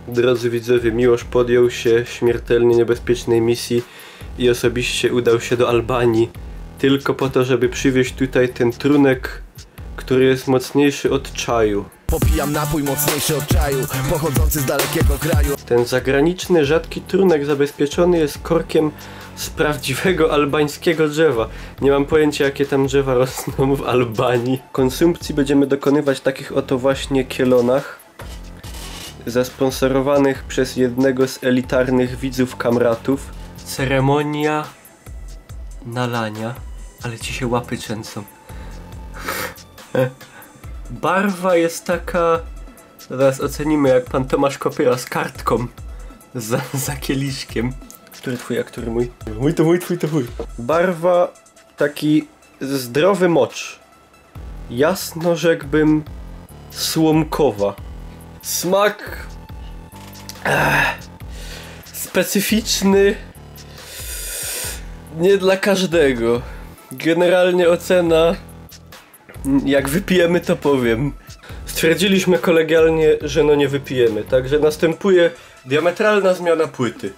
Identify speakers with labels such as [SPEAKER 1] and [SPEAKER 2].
[SPEAKER 1] Drodzy widzowie, Miłosz podjął się śmiertelnie niebezpiecznej misji i osobiście udał się do Albanii tylko po to, żeby przywieźć tutaj ten trunek, który jest mocniejszy od czaju.
[SPEAKER 2] Popijam napój mocniejszy od czaju, pochodzący z dalekiego kraju.
[SPEAKER 1] Ten zagraniczny, rzadki trunek zabezpieczony jest korkiem z prawdziwego albańskiego drzewa. Nie mam pojęcia, jakie tam drzewa rosną w Albanii. Konsumpcji będziemy dokonywać takich oto właśnie kielonach, zasponsorowanych przez jednego z elitarnych widzów kamratów. Ceremonia nalania. Ale ci się łapy trzęsą. Barwa jest taka... Zaraz ocenimy, jak pan Tomasz Kopyra z kartką za kieliszkiem. Który twój, a który mój? Mój to mój, twój to mój. Barwa taki zdrowy mocz. Jasno rzekłbym słomkowa. Smak specyficzny, nie dla każdego. Generalnie ocena, jak wypijemy, to powiem. Stwierdziliśmy kolegialnie, że no nie wypijemy, także następuje diametralna zmiana płyty.